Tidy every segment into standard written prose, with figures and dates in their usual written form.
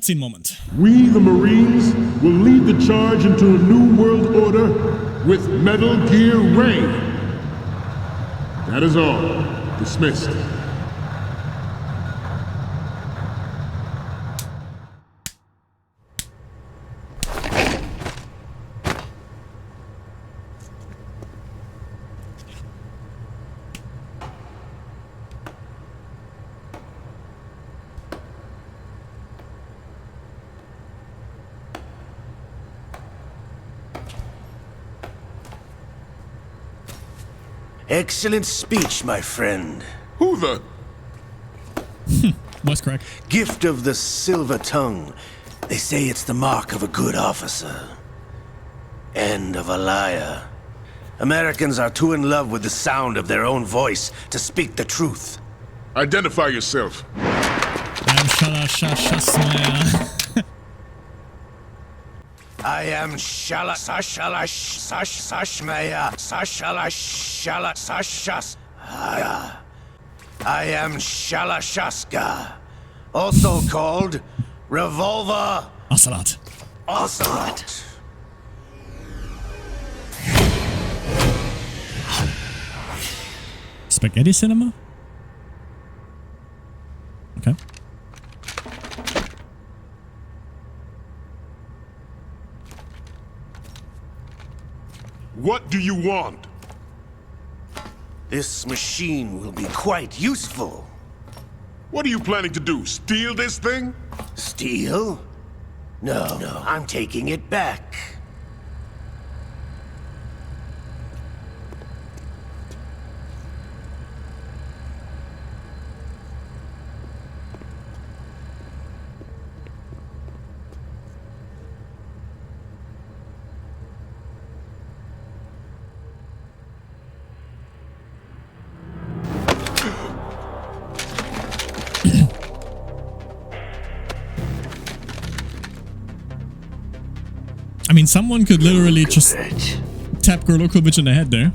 cutscene moment. We, the Marines, will lead the charge into a new world order with Metal Gear Ray. That is all. Dismissed. Excellent speech, my friend. Who the? Voice crack. Gift of the silver tongue. They say it's the mark of a good officer. And of a liar. Americans are too in love with the sound of their own voice to speak the truth. Identify yourself. I am Shalashaska, also called Revolver Ocelot. Ocelot. Spaghetti cinema? Okay. What do you want? This machine will be quite useful. What are you planning to do? Steal this thing? Steal? No, I'm taking it back. I mean, someone could literally just tap Gorlokovic in the head there.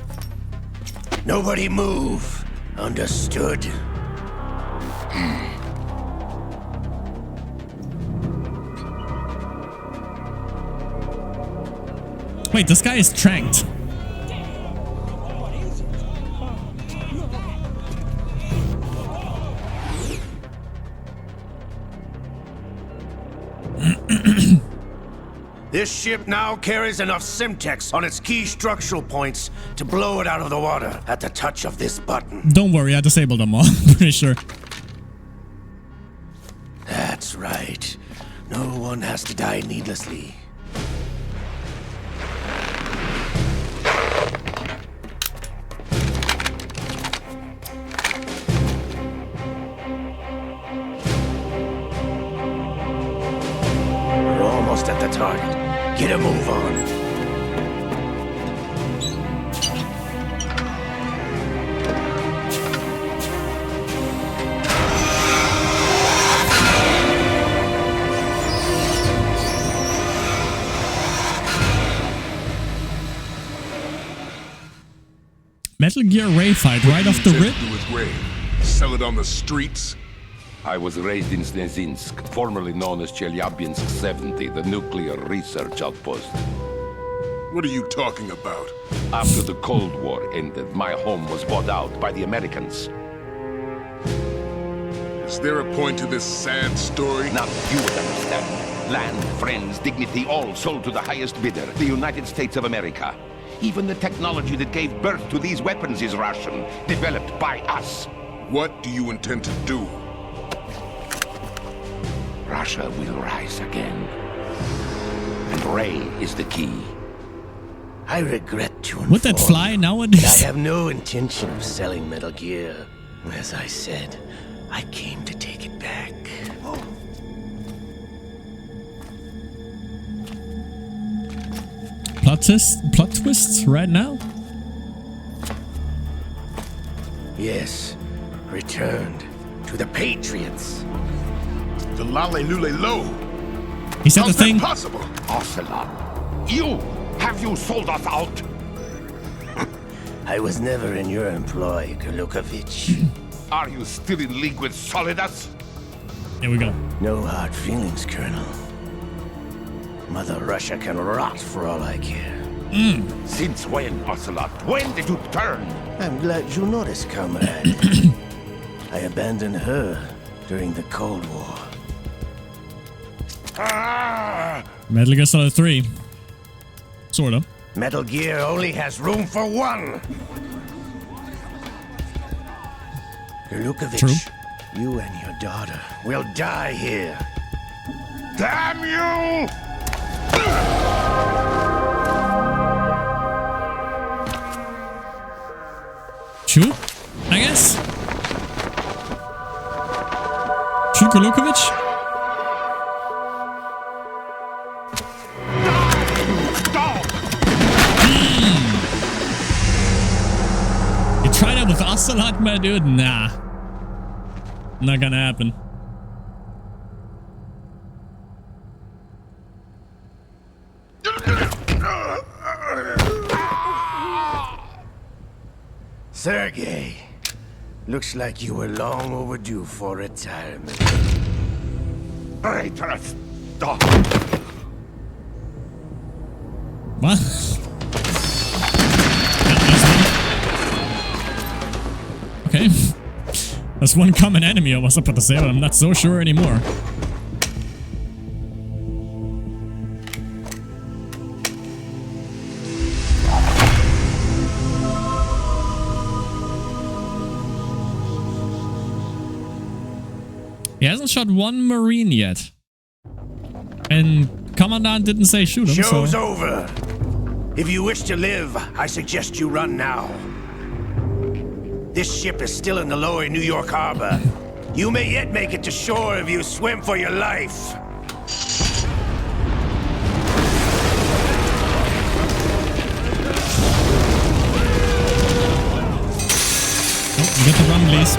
Nobody move. Understood? Wait, this guy is tranked. This ship now carries enough Simtex on its key structural points to blow it out of the water at the touch of this button. Don't worry, I disabled them all. Pretty sure. That's right. No one has to die needlessly. We're almost at the target. Get a move on. Metal Gear Ray fight right off the rip. Do with Ray? Sell it on the streets? I was raised in Snezinsk, formerly known as Chelyabinsk 70, the nuclear research outpost. What are you talking about? After the Cold War ended, my home was bought out by the Americans. Is there a point to this sad story? Now you would understand. Land, friends, dignity, all sold to the highest bidder, the United States of America. Even the technology that gave birth to these weapons is Russian, developed by us. What do you intend to do? Russia will rise again. And Ray is the key. I regret to inform Would that fly you nowadays? that I have no intention of selling Metal Gear. As I said, I came to take it back. Plot twists right now? Yes, returned to the Patriots. The Lale Lule Lo. He said the How's that thing. possible? Ocelot, have you sold us out? I was never in your employ, Gorlokovic. Are you still in league with Solidas? Here we go. No hard feelings, Colonel. Mother Russia can rot for all I care. Since when, Ocelot? When did you turn? I'm glad you noticed, comrade. I abandoned her during the Cold War. Metal Gear Solid 3. Sort of. Metal Gear only has room for one. Lukovich, True. you and your daughter will die here. Damn you! Shoot, I guess. Shoot Lukovich. You tried that with Ocelot, my dude? Nah. Not gonna happen. Sergei, looks like you were long overdue for retirement. Traitorous dog! What? Okay. That's one common enemy I was about to say, but I'm not so sure anymore. He hasn't shot one Marine yet. And Commandant didn't say shoot him, Show's so... over. If you wish to live, I suggest you run now. This ship is still in the lower New York harbor. You may yet make it to shore if you swim for your life. Oh, you get the run, please.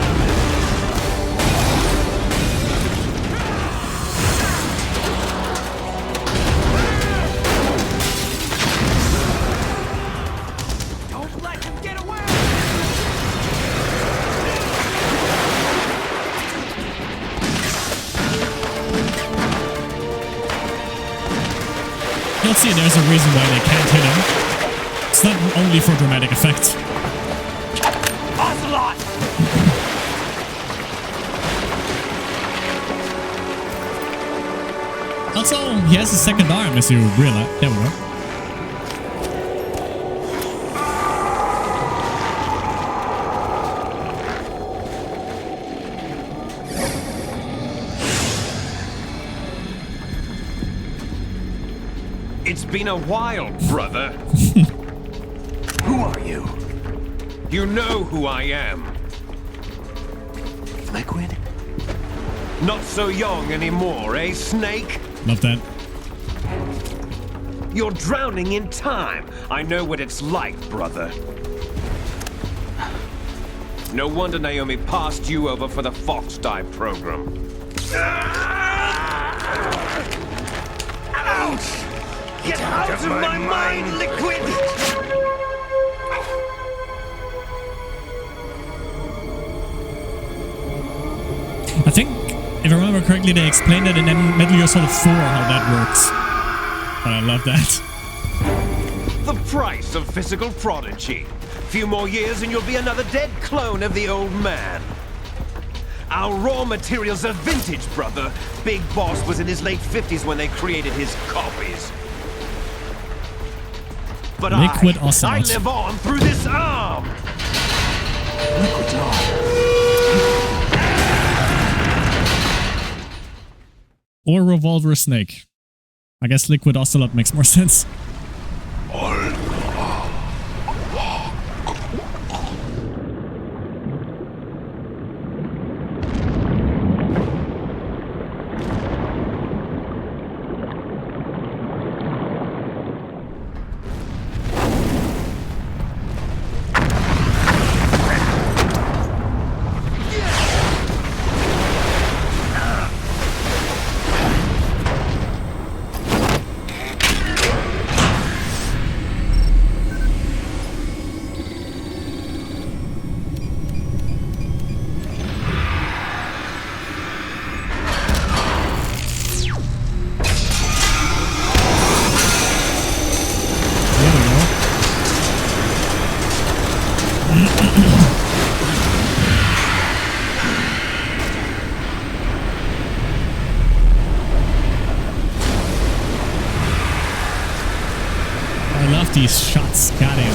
You'll see there's a reason why they can't hit him. It's not only for dramatic effect. Ocelot! Also, he has a second arm, as you realize. There we go. It's been a while, brother. Who are you? You know who I am. Liquid? Not so young anymore, eh, Snake? Love that. You're drowning in time. I know what it's like, brother. No wonder Naomi passed you over for the Fox Dive program. Ouch! Get out of my mind, Liquid! I think, if I remember correctly, they explained it in Metal Gear Solid 4 how that works. But I love that. The price of physical prodigy. Few more years and you'll be another dead clone of the old man. Our raw materials are vintage, brother. Big Boss was in his late 50s when they created his copies. But Liquid I Ocelot. live on through this arm. Liquid's on. Or Revolver Snake. I guess Liquid Ocelot makes more sense. with these shots. Goddamn.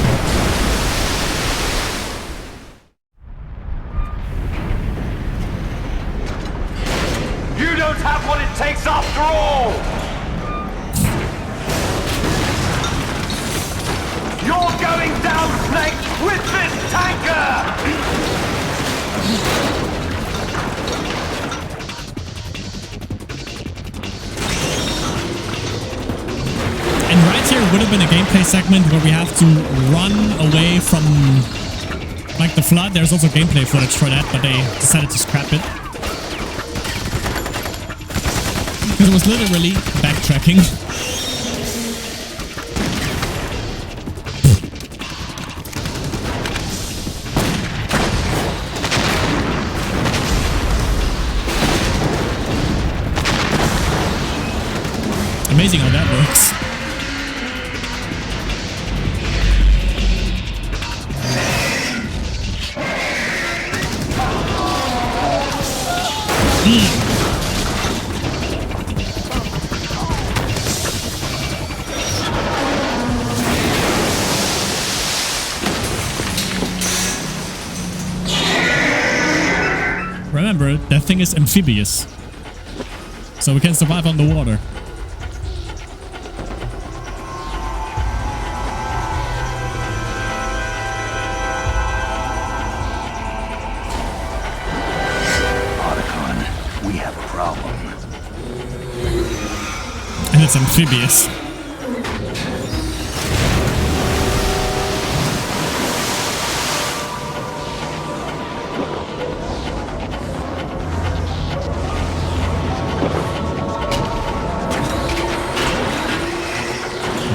You don't have what it takes after all! You're going down, Snake, with this tanker! And right here would have been a gameplay segment where we have to run away from, like, the flood. There's also gameplay footage for that, but they decided to scrap it. Because it was literally backtracking. Amazing how that works. Remember, that thing is amphibious. So we can survive on the water. And it's amphibious.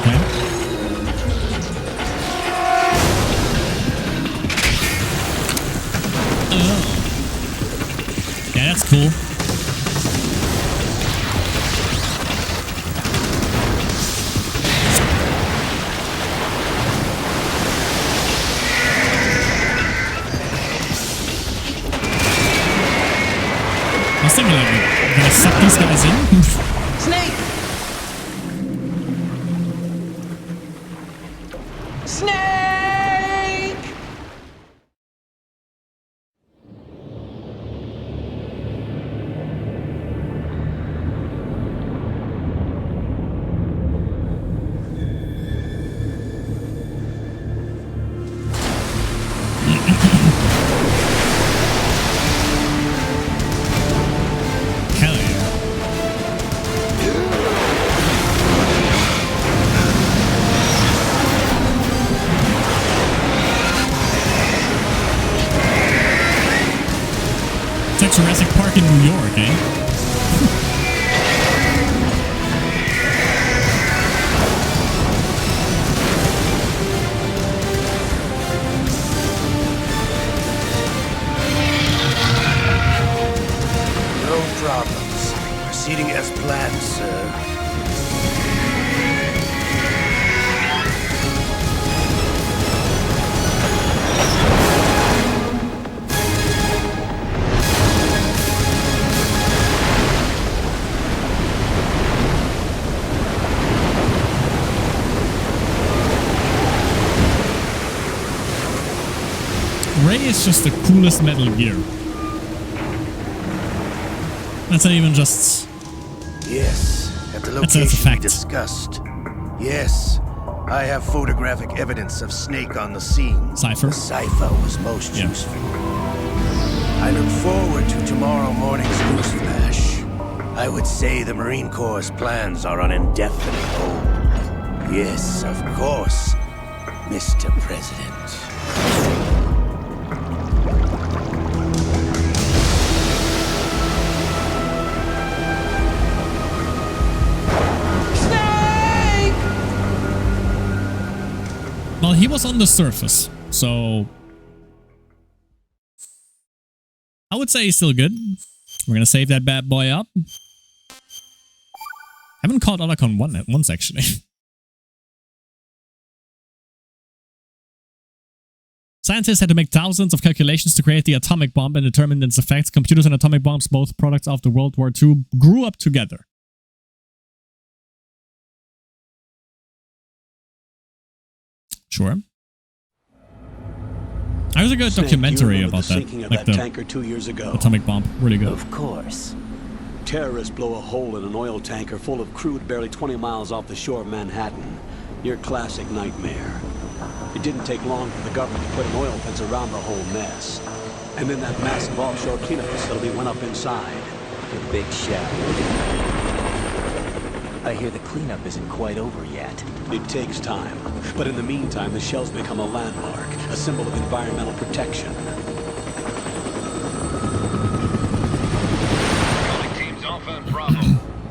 Okay. Yeah, that's cool. I was thinking, like, can I suck these guys in? Snake! Snake! Hell yeah. It's like Jurassic Park in New York, eh? No problems. Proceeding as planned, sir. Ray is just the coolest Metal Gear. That's not even just... Yes, at the That's a location we fact. discussed. Yes, I have photographic evidence of Snake on the scene. Cypher? The cipher was most Yeah. useful. I look forward to tomorrow morning's news flash. I would say the Marine Corps' plans are on indefinite hold. Yes, of course, Mr. President. Snake! Well, he was on the surface, so... I would say he's still good. We're gonna save that bad boy up. Haven't caught Otacon once, actually. Scientists had to make thousands of calculations to create the atomic bomb and determine its effects. Computers and atomic bombs, both products of the World War II, grew up together. Sure. There's a good documentary about that. Like the tanker 2 years ago. atomic bomb. Really good. Of course. Terrorists blow a hole in an oil tanker full of crude barely 20 miles off the shore of Manhattan. Your classic nightmare. It didn't take long for the government to put an oil fence around the whole mess. And then that massive offshore cleanup facility went up inside. The big shell. I hear the cleanup isn't quite over yet. It takes time. But in the meantime, the shell's become a landmark, a symbol of environmental protection. Calling teams Alpha and Bravo.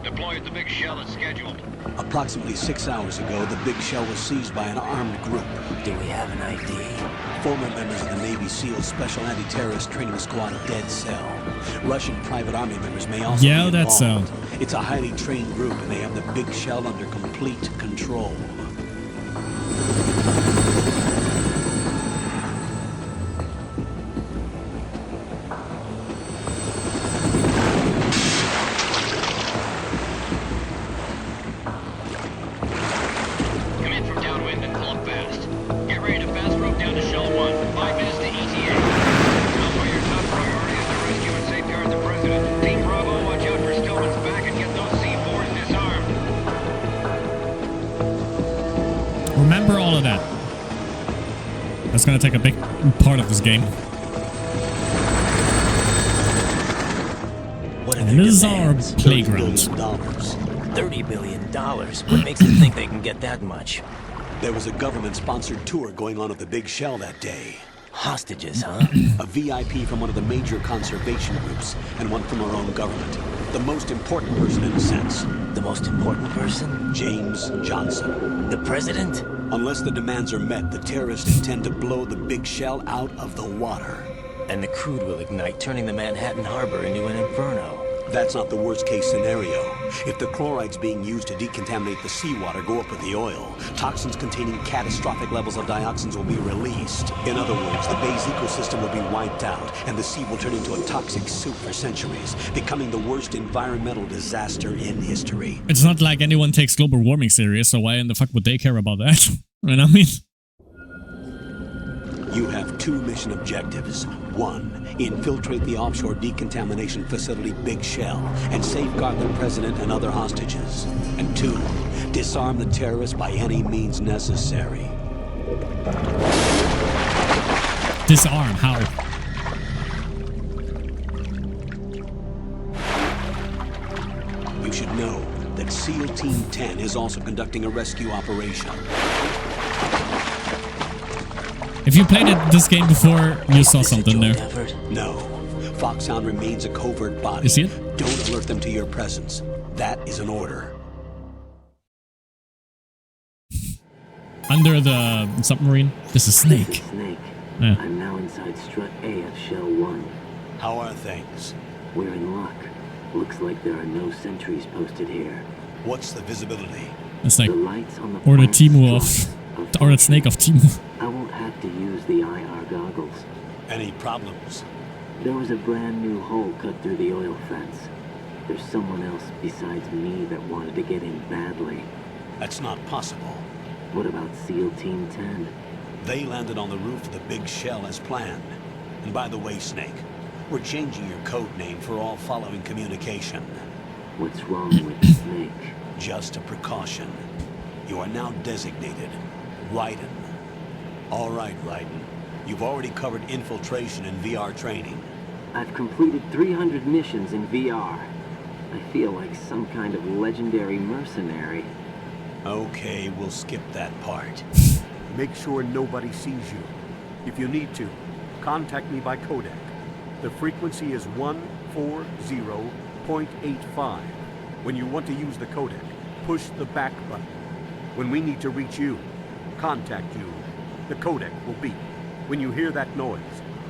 Deploy at the big shell as scheduled. Approximately 6 hours ago, the big shell was seized by an armed group. Do we have an ID? Former members of the Navy SEAL Special Anti-Terrorist Training Squad Dead Cell. Russian private army members may also be involved. Dead Cell. It's a highly trained group, and they have the big shell under complete control. Come in from downwind and pull up fast. Get ready to fast rope down to Shell 1. 5 minutes to ETA. Alpha, your top priority is to rescue and safeguard the president. Team Bravo, watch out for Stillman's back and get those C4s disarmed. Remember all of that. That's gonna take a big part of this game. What are And their this is our demands? playground. $30 billion. What makes them think they can get that much? There was a government-sponsored tour going on at the big shell that day. Hostages, huh? A VIP from one of the major conservation groups, and one from our own government. The most important person in a sense. The most important person? James Johnson. The president? Unless the demands are met, the terrorists intend to blow the big shell out of the water. And the crude will ignite, turning the Manhattan harbor into an inferno. That's not the worst-case scenario. If the chlorides being used to decontaminate the seawater go up with the oil, toxins containing catastrophic levels of dioxins will be released. In other words, the bay's ecosystem will be wiped out, and the sea will turn into a toxic soup for centuries, becoming the worst environmental disaster in history. It's not like anyone takes global warming serious, so why in the fuck would they care about that? You know what I mean? You have 2 mission objectives. 1, infiltrate the offshore decontamination facility Big Shell and safeguard the president and other hostages. And 2, disarm the terrorists by any means necessary. Disarm, how? You should know that SEAL Team 10 is also conducting a rescue operation. If you played this game before, you saw something there. No. Foxhound remains a covert body. You see it? Don't alert them to your presence. That is an order. Under the submarine, this is Snake. This is Snake. Yeah. I'm now inside strut A of Shell 1. How are things? We're in luck. Looks like there are no sentries posted here. What's the visibility? It's like, The lights on the or the flank Timu strut of, or the Snake of Timu. I won't have to use the IR goggles. Any problems? There was a brand new hole cut through the oil fence. There's someone else besides me that wanted to get in badly. That's not possible. What about SEAL Team 10? They landed on the roof of the Big Shell as planned. And by the way, Snake, we're changing your code name for all following communication. What's wrong with the Snake? Just a precaution. You are now designated Raiden. All right, Raiden. You've already covered infiltration and VR training. I've completed 300 missions in VR. I feel like some kind of legendary mercenary. Okay, we'll skip that part. Make sure nobody sees you. If you need to, contact me by codec. The frequency is 140.85. When you want to use the codec, push the back button. When we need to reach you, contact you, the codec will beep. When you hear that noise,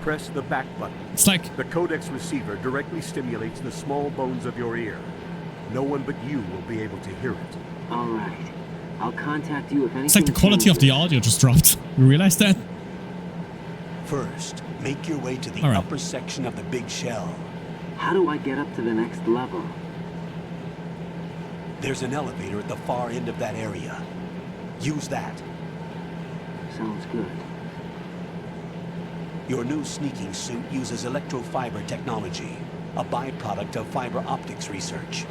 press the back button. It's like, The codec's receiver directly stimulates the small bones of your ear. No one but you will be able to hear it. All right. I'll contact you if anything it's like the quality of the changes. audio just dropped. You realize that? First, make your way to the All right. upper section of the Big Shell. How do I get up to the next level? There's an elevator at the far end of that area. Use that. sounds good. Your new sneaking suit uses electrofiber technology, a byproduct of fiber optics research.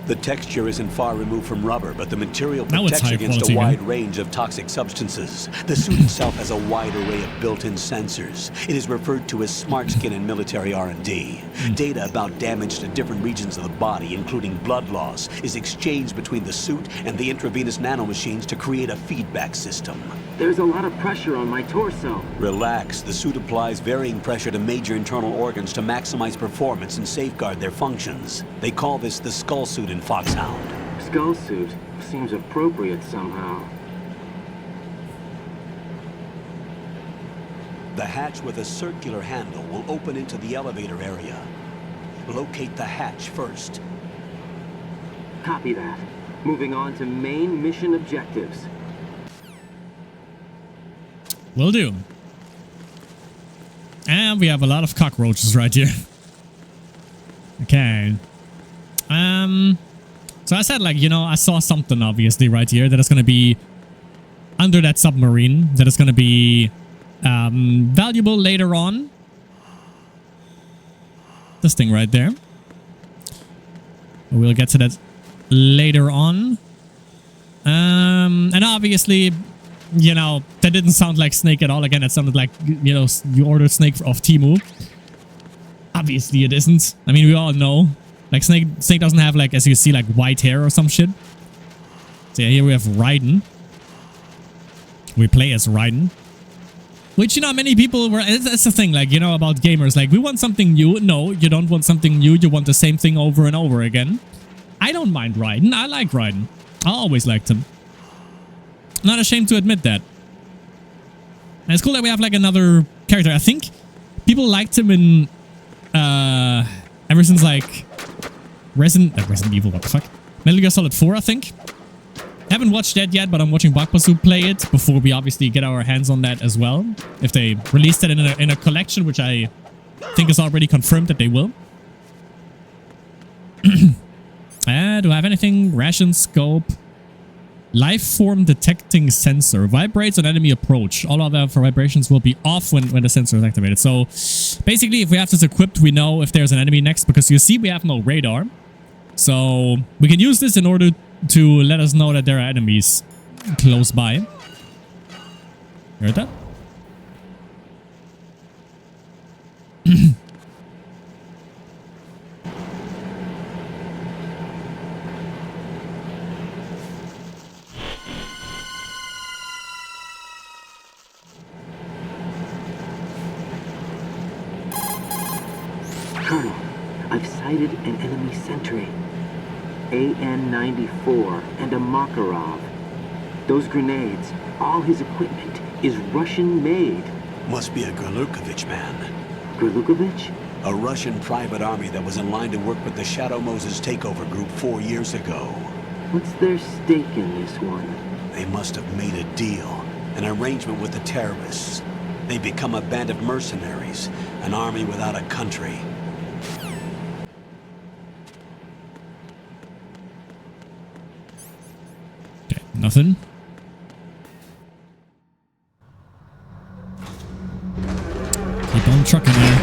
The texture isn't far removed from rubber, but the material protects against a wide range of toxic substances. The suit itself has a wide array of built-in sensors. It is referred to as smart skin in military R&D. Data about damage to different regions of the body, including blood loss, is exchanged between the suit and the intravenous nanomachines to create a feedback system. There's a lot of pressure on my torso. Relax. The suit applies varying pressure to major internal organs to maximize performance and safeguard their functions. They call this the skull suit in Foxhound. Skull suit seems appropriate somehow. The hatch with a circular handle will open into the elevator area. Locate the hatch first. Copy that. Moving on to main mission objectives. Will do. And we have a lot of cockroaches right here. Okay. So I said, like, you know, I saw something obviously right here that is going to be under that submarine, that is going to be valuable later on. This thing right there. We'll get to that later on. And obviously, you know, that didn't sound like Snake at all. Again, it sounded like, you know, you ordered Snake off Temu. Obviously, it isn't. I mean, we all know. Like, Snake doesn't have, like, as you see, like, white hair or some shit. So, yeah, here we have Raiden. We play as Raiden. Which, you know, many people were... That's the thing, like, you know, about gamers. Like, we want something new. No, you don't want something new. You want the same thing over and over again. I don't mind Raiden. I like Raiden. I always liked him. Not ashamed to admit that. And it's cool that we have, like, another character. I think people liked him in... ever since, like... Resident Evil, what the fuck? Metal Gear Solid 4, I think. Haven't watched that yet, but I'm watching Bakbasu play it before we obviously get our hands on that as well. If they released it in a collection, which I think is already confirmed that they will. Do I have anything? Ration scope. Life form detecting sensor. Vibrates on enemy approach. All other vibrations will be off when the sensor is activated. So basically, if we have this equipped, we know if there's an enemy next, because you see we have no radar. So we can use this in order to let us know that there are enemies close by. You heard that? Colonel, I've sighted an enemy sentry. AN-94 and a Makarov. Those grenades, all his equipment, is Russian-made. Must be a Gurlukovich man. Gurlukovich? A Russian private army that was in line to work with the Shadow Moses takeover group 4 years ago. What's their stake in this one? They must have made a deal, an arrangement with the terrorists. They become a band of mercenaries, an army without a country. Nothing. Keep on trucking there.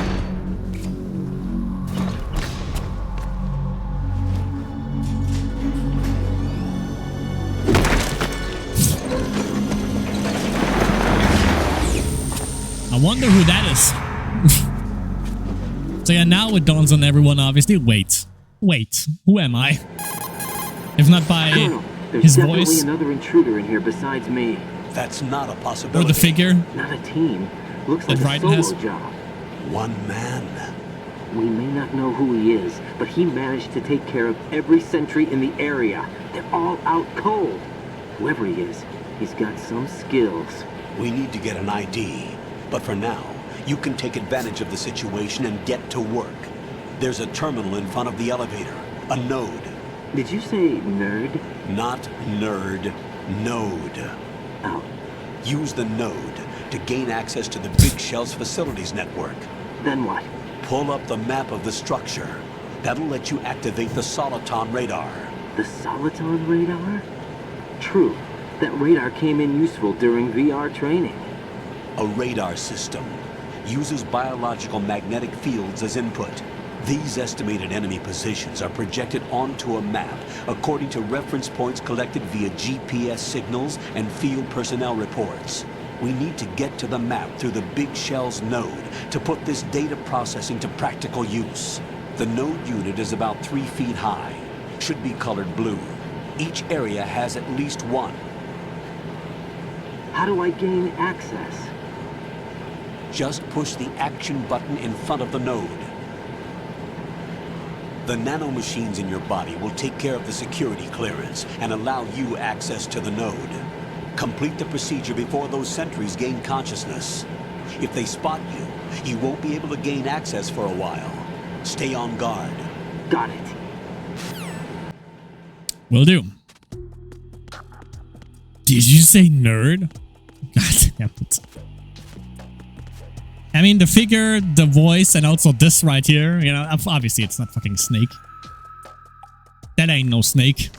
I wonder who that is. So yeah, now it dawns on everyone, obviously. Wait. Who am I? If not by... There's his definitely voice. Another intruder in here besides me. That's not a possibility. Or the figure. Not a team. Looks like that a solo has. job. One man. We may not know who he is, but he managed to take care of every sentry in the area. They're all out cold. Whoever he is, he's got some skills. We need to get an ID. But for now, you can take advantage of the situation and get to work. There's a terminal in front of the elevator. A node. Did you say nerd? Not nerd. Node. Oh. Use the node to gain access to the Big Shell's facilities network. Then what? Pull up the map of the structure. That'll let you activate the Soliton radar. The Soliton radar? True. That radar came in useful during VR training. A radar system uses biological magnetic fields as input. These estimated enemy positions are projected onto a map according to reference points collected via GPS signals and field personnel reports. We need to get to the map through the Big Shell's node to put this data processing to practical use. The node unit is about 3 feet high, should be colored blue. Each area has at least one. How do I gain access? Just push the action button in front of the node. The nanomachines in your body will take care of the security clearance and allow you access to the node. Complete the procedure before those sentries gain consciousness. If they spot you, you won't be able to gain access for a while. Stay on guard. Got it. Will do. Did you say nerd? God damn it. I mean, the figure, the voice, and also this right here, you know, obviously it's not fucking Snake. That ain't no Snake.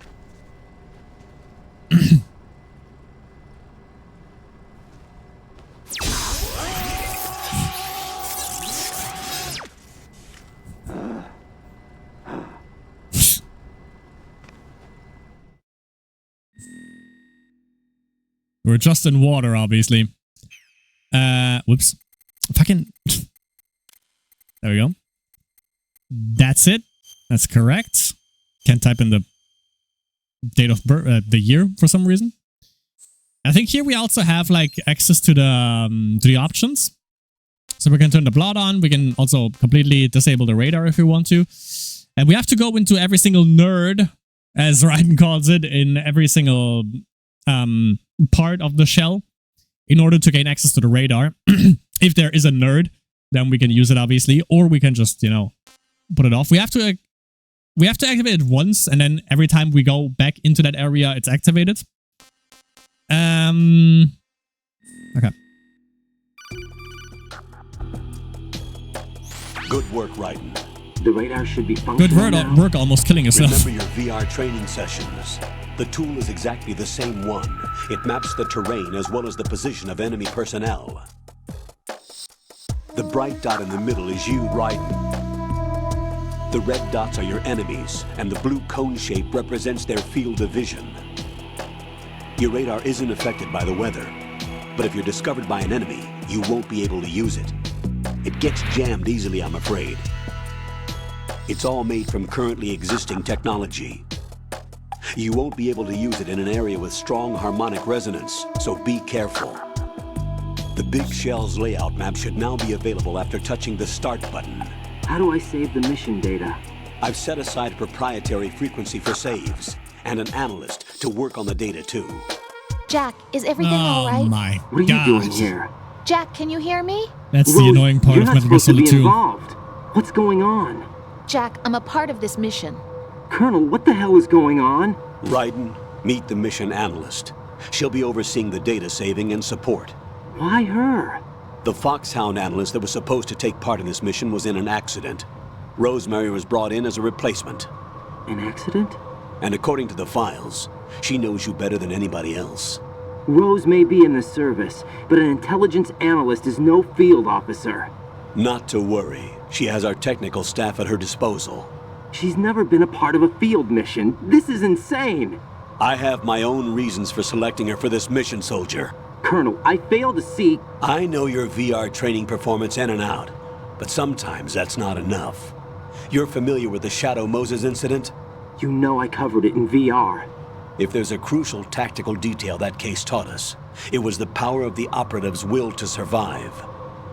We're just in water, obviously. Whoops. Fucking. There we go. That's it. That's correct. Can't type in the date of birth, the year for some reason. I think here we also have like access to the options. So we can turn the blood on. We can also completely disable the radar if we want to. And we have to go into every single nerd, as Raiden calls it, in every single part of the shell in order to gain access to the radar. If there is a nerd, then we can use it, obviously, or we can just, you know, put it off. We have to activate it once, and then every time we go back into that area, it's activated. Okay. Good work, Raiden. The radar should be functional. Good work almost killing yourself. Remember your VR training sessions. The tool is exactly the same one. It maps the terrain as well as the position of enemy personnel. The bright dot in the middle is you, Raiden. The red dots are your enemies, and the blue cone shape represents their field of vision. Your radar isn't affected by the weather, but if you're discovered by an enemy, you won't be able to use it. It gets jammed easily, I'm afraid. It's all made from currently existing technology. You won't be able to use it in an area with strong harmonic resonance, so be careful. The Big Shell's layout map should now be available after touching the Start button. How do I save the mission data? I've set aside a proprietary frequency for saves, and an analyst to work on the data too. Jack, is everything all right? Oh my What are you doing here? Jack, can you hear me? That's Rose, the annoying part of Metal Gear Solid 2. Involved. What's going on? Jack, I'm a part of this mission. Colonel, what the hell is going on? Raiden, meet the mission analyst. She'll be overseeing the data saving and support. Why her? The Foxhound analyst that was supposed to take part in this mission was in an accident. Rosemary was brought in as a replacement. An accident? And according to the files, she knows you better than anybody else. Rose may be in the service, but an intelligence analyst is no field officer. Not to worry. She has our technical staff at her disposal. She's never been a part of a field mission. This is insane. I have my own reasons for selecting her for this mission, soldier. Colonel, I fail to see... I know your VR training performance in and out, but sometimes that's not enough. You're familiar with the Shadow Moses incident? You know I covered it in VR. If there's a crucial tactical detail that case taught us, it was the power of the operative's will to survive.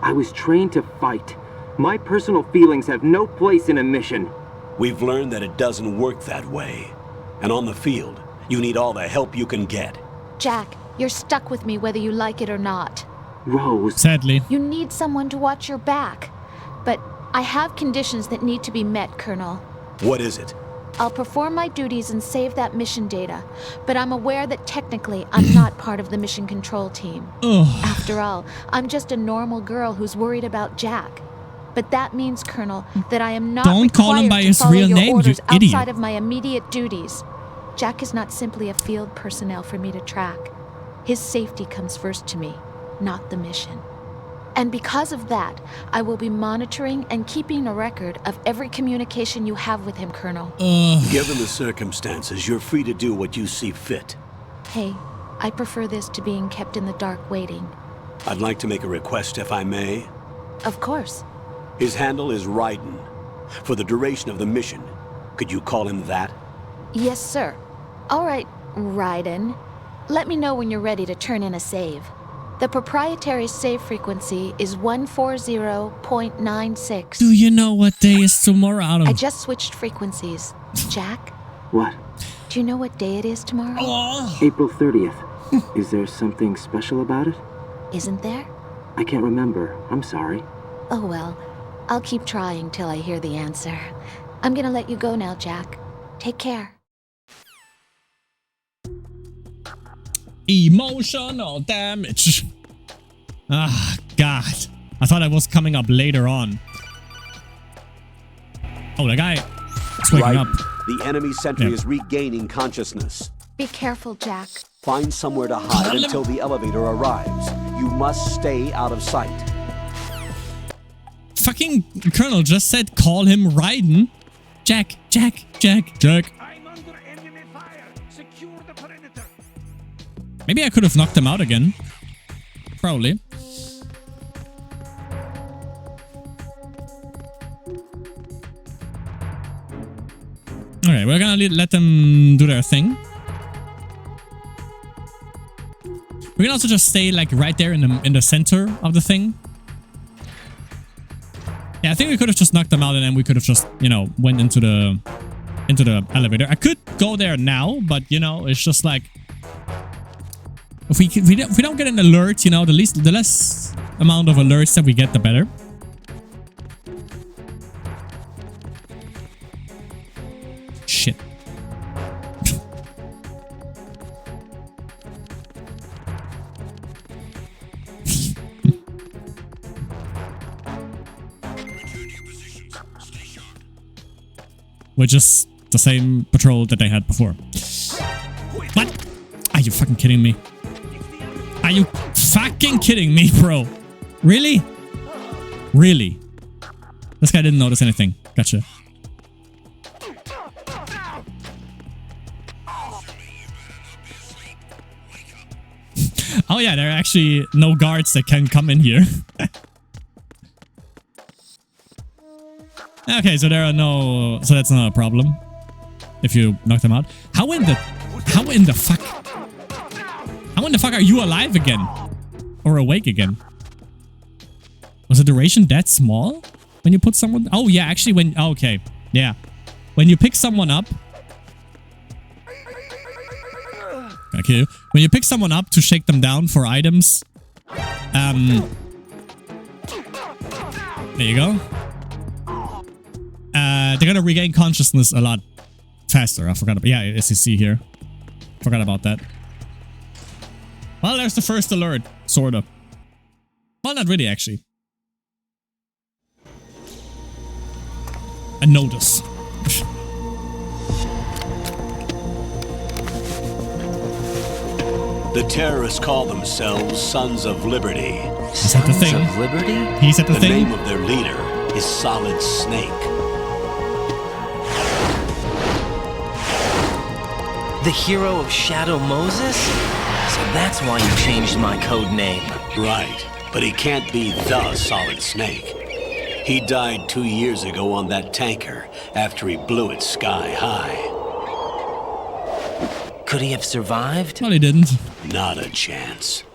I was trained to fight. My personal feelings have no place in a mission. We've learned that it doesn't work that way. And on the field, you need all the help you can get. Jack, you're stuck with me whether you like it or not. Rose. Sadly. You need someone to watch your back. But I have conditions that need to be met, Colonel. What is it? I'll perform my duties and save that mission data, but I'm aware that technically I'm not part of the mission control team. After all, I'm just a normal girl who's worried about Jack. But that means, Colonel, that I am not Don't call him required by to his follow real your name, you orders idiot. outside of my immediate duties. Jack is not simply a field personnel for me to track. His safety comes first to me, not the mission. And because of that, I will be monitoring and keeping a record of every communication you have with him, Colonel. Given the circumstances, you're free to do what you see fit. Hey, I prefer this to being kept in the dark waiting. I'd like to make a request, if I may. Of course. His handle is Raiden. For the duration of the mission, could you call him that? Yes, sir. All right, Raiden. Let me know when you're ready to turn in a save. The proprietary save frequency is 140.96. Do you know what day is tomorrow? I just switched frequencies. Jack? What? Do you know what day it is tomorrow? April 30th. Is there something special about it? Isn't there? I can't remember. I'm sorry. Oh well. I'll keep trying till I hear the answer. I'm gonna let you go now, Jack. Take care. Emotional damage. Ah, God. I thought I was coming up later on. Oh, the guy is waking up. The enemy sentry is regaining consciousness. Be careful, Jack. Find somewhere to hide until the elevator arrives. You must stay out of sight. Fucking Colonel just said call him Raiden. Jack. I'm under enemy fire. Secure the perimeter. Maybe I could have knocked him out again. Probably. Alright, we're gonna let them do their thing. We can also just stay like right there in the center of the thing. Yeah, I think we could have just knocked them out and then we could have just, you know, went into the elevator. I could go there now, but you know, it's just like if we don't get an alert, you know, the less amount of alerts that we get, the better. Shit. Which is the same patrol that they had before. What? Are you fucking kidding me? Are you fucking kidding me, bro? Really? Really? This guy didn't notice anything. Gotcha. Oh yeah, there are actually no guards that can come in here. Okay, so there are no... So that's not a problem. If you knock them out. How in the fuck are you alive again? Or awake again? Was the duration that small? When you put someone... Oh yeah, actually when... Oh, okay. Yeah. When you pick someone up... Okay. When you pick someone up to shake them down for items... There you go. They're gonna regain consciousness a lot faster. I forgot about... Yeah, as you see here. Forgot about that. Well, there's the first alert. Sorta. Well, not really, actually. A notice. The terrorists call themselves Sons of Liberty. Is that the thing? Sons of Liberty? He's at the thing? The name of their leader is Solid Snake. The hero of Shadow Moses? So that's why you changed my code name. Right, but he can't be the Solid Snake. He died 2 years ago on that tanker after he blew it sky high. Could he have survived? Well, he didn't. Not a chance.